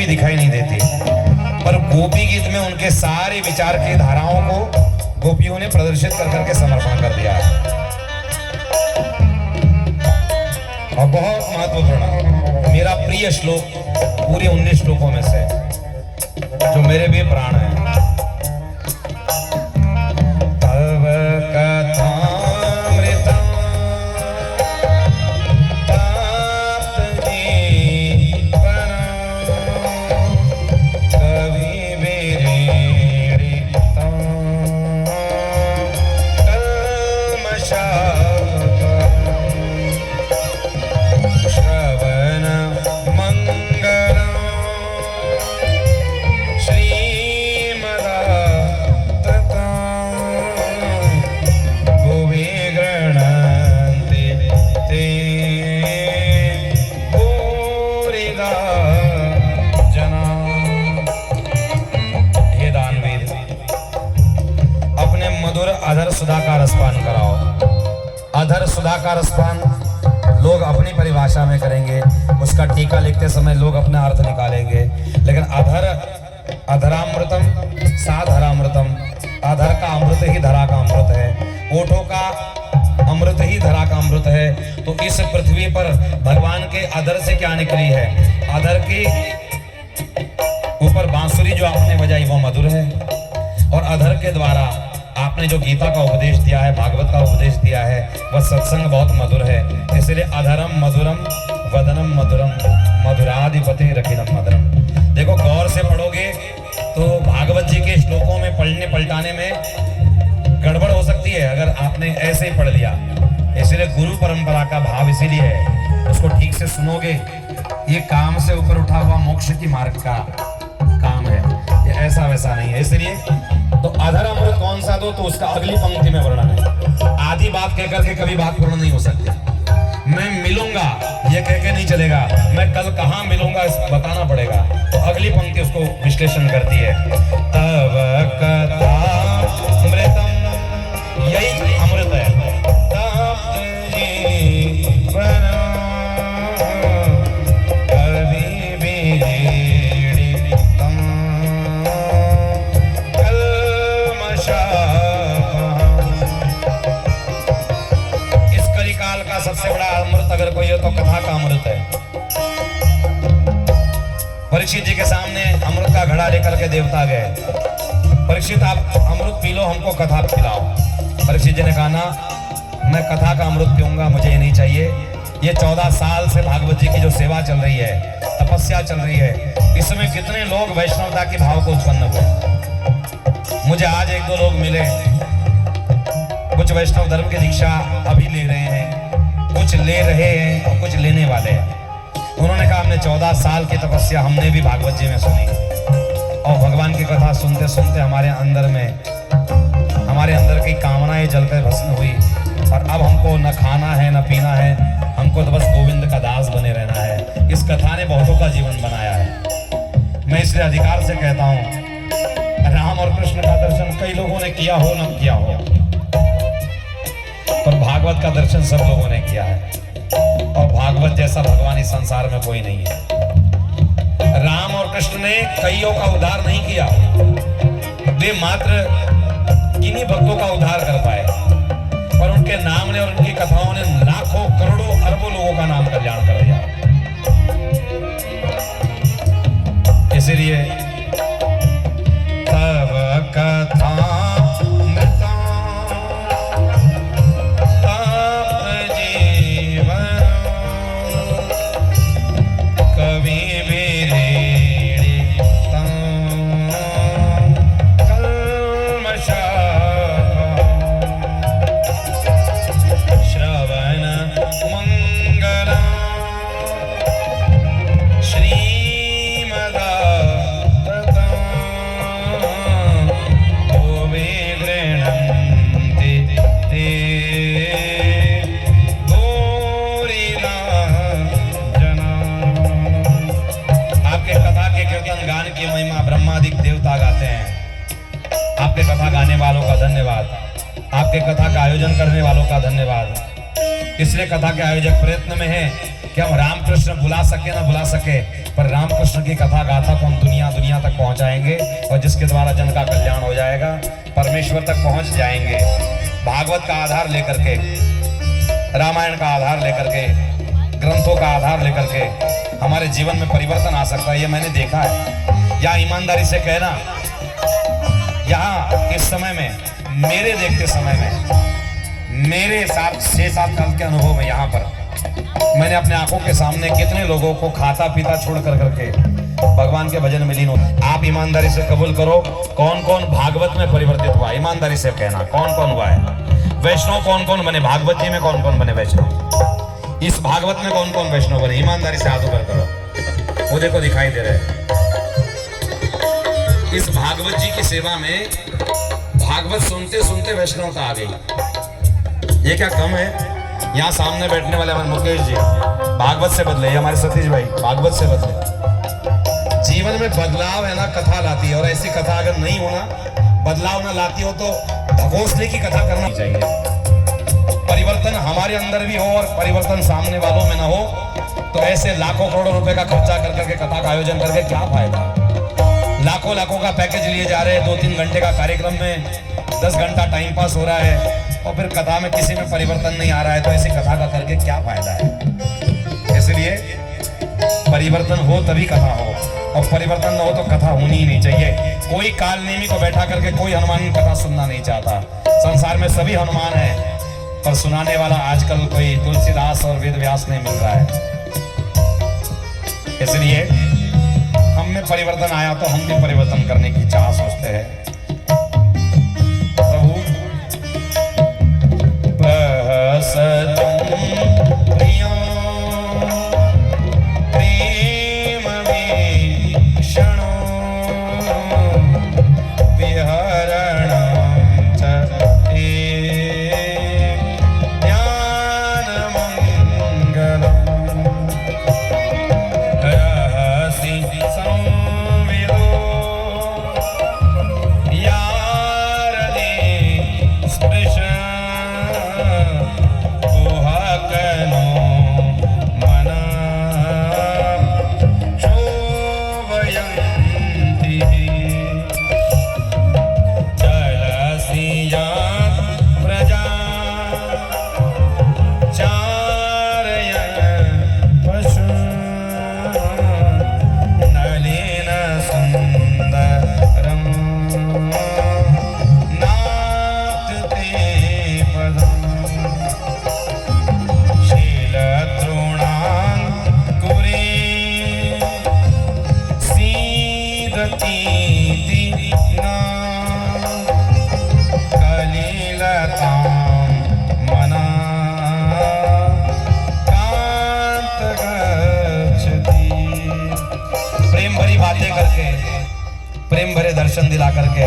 गोपी दिखाई नहीं देती, पर गोपी गीत में उनके सारे विचार की धाराओं को गोपियों ने प्रदर्शित कर करके समर्पण कर दिया है। और बहुत महत्वपूर्ण, मेरा प्रिय श्लोक पूरे 19 श्लोकों में से, जो मेरे भी प्राण है। अधर सुधा का रसपान कराओ। अधर सुधा का रसपान लोग अपनी परिभाषा में करेंगे, उसका टीका लिखते समय लोग अपना अर्थ निकालेंगे, लेकिन अधर अधरामृतम साधरामृतम, अधर का अमृत ही धरा का अमृत है, ओठों का अमृत ही धरा का अमृत है। तो इस पृथ्वी पर भगवान के अधर से क्या निकली है? अधर के ऊपर बांसुरी जो आपने बजाई वो मधुर है, और अधर के द्वारा आपने जो गीता का उपदेश दिया है, भागवत का उपदेश दिया है, वह सत्संग बहुत मधुर है। इसलिए अधरम मधुरम वदनम मधुरम मधुराधिपति रखिलम मधुरम। देखो गौर से पढ़ोगे तो भागवत जी के श्लोकों में पढ़ने पलटाने में गड़बड़ हो सकती है अगर आपने ऐसे ही पढ़ लिया। इसलिए गुरु परंपरा का भाव इसीलिए है, उसको ठीक से सुनोगे। ये काम से ऊपर उठा हुआ मोक्ष की मार्ग का काम है, ये ऐसा वैसा नहीं है। इसलिए तो अधर अमृत कौन सा दो, तो उसका अगली पंक्ति में वर्णन है। आधी बात कहकर के कभी बात पूर्ण नहीं हो सकती। मैं मिलूंगा ये कह के नहीं चलेगा, मैं कल कहाँ मिलूंगा बताना पड़ेगा। तो अगली पंक्ति उसको विश्लेषण करती है। तब कथा अमृतम, यही अमृत है। सबसे बड़ा अमृत अगर कोई हो तो कथा का अमृत है। परीक्षित जी के सामने अमृत का घड़ा लेकर के देवता गए। परीक्षित आप अमृत पी लो, हमको कथा पिलाओ। परीक्षित जी ने कहा ना, मैं कथा का अमृत पीऊंगा, मुझे ये नहीं चाहिए। ये 14 साल से भागवत जी की जो सेवा चल रही है, तपस्या चल रही है, इसमें कितने लोग वैष्णवता के भाव को उत्पन्न हुए। मुझे आज 1-2 लोग मिले, कुछ वैष्णव धर्म की दीक्षा अभी ले रहे हैं, कुछ ले रहे हैं और कुछ लेने वाले हैं। उन्होंने कहा हमने 14 साल की तपस्या हमने भी भागवत जी में सुनी, और भगवान की कथा सुनते सुनते हमारे अंदर की कामनाएं जलकर भस्म हुई, और अब हमको न खाना है न पीना है, हमको तो बस गोविंद का दास बने रहना है। इस कथा ने बहुतों का जीवन बनाया है। मैं इसलिए अधिकार से कहता हूँ, राम और कृष्ण का दर्शन कई लोगों ने किया हो न किया हो, पर भागवत का दर्शन सब लोगों ने किया है, और भागवत जैसा भगवान इस संसार में कोई नहीं है। राम और कृष्ण ने कईयों का उद्धार नहीं किया, वे मात्र किन्हीं भक्तों का उद्धार कर पाए, पर उनके नाम ने और उनकी कथाओं ने लाखों करोड़ों अरबों लोगों का नाम कल्याण कर दिया। इसलिए तब कथा आपके कथा का आयोजन करने वालों का धन्यवाद। इसलिए कथा के आयोजक प्रयत्न में है कि हम रामकृष्ण बुला सके ना बुला सके, पर रामकृष्ण की कथा गाथा को हम दुनिया दुनिया तक पहुंचाएंगे, और जिसके द्वारा जन का कल्याण हो जाएगा, परमेश्वर तक पहुंच जाएंगे। भागवत का आधार लेकर के, रामायण का आधार लेकर के, ग्रंथों का आधार लेकर के हमारे जीवन में परिवर्तन आ सकता है। ये मैंने देखा है। या ईमानदारी से कहना, यहाँ इस समय में, मेरे देखते समय में, मेरे 6-7 साल के अनुभव में यहाँ पर मैंने अपने आंखों के सामने कितने लोगों को खाता पीता छोड़ कर करके भगवान के भजन में लीन हो। आप ईमानदारी से कबूल करो, कौन कौन भागवत में परिवर्तित हुआ? ईमानदारी से कहना, कौन कौन हुआ है? वैष्णव कौन कौन बने? भागवत जी में कौन कौन बने वैष्णव? इस भागवत में कौन कौन वैष्णव बने? ईमानदारी से हाथ ऊपर करो, वो देखो दिखाई दे रहे हैं। इस भागवत जी की सेवा में भागवत सुनते सुनते वैष्णवता आ गई। ये क्या कम है? यहाँ सामने बैठने वाले हमारे मुकेश जी भागवत से बदले, ये हमारे सतीश भाई भागवत से बदले। जीवन में बदलाव है ना, कथा लाती है, और ऐसी कथा अगर नहीं होना, बदलाव ना लाती हो तो भगोसले की कथा करना चाहिए। परिवर्तन हमारे अंदर भी हो और परिवर्तन सामने वालों में ना हो, तो ऐसे लाखों करोड़ों रुपए का खर्चा कर करके कथा का आयोजन करके क्या फायदा? लाखों का पैकेज लिए जा रहे हैं, 2-3 घंटे का कार्यक्रम में 10 घंटा टाइम पास हो रहा है, और फिर कथा में किसी में परिवर्तन नहीं आ रहा है, तो ऐसी कथा का करके क्या फायदा है? इसलिए परिवर्तन हो तभी कथा हो, और परिवर्तन न हो तो कथा होनी ही नहीं चाहिए। कोई काल नेमी को बैठा करके कोई हनुमान की कथा सुनना नहीं चाहता। संसार में सभी हनुमान है, पर सुनाने वाला आजकल कोई तुलसीदास और वेद व्यास नहीं मिल रहा है। इसलिए हम में परिवर्तन आया तो हम भी परिवर्तन करने की चाह सोचते हैं। प्रभु प्रेम भरी बातें करके, प्रेम भरे दर्शन दिला करके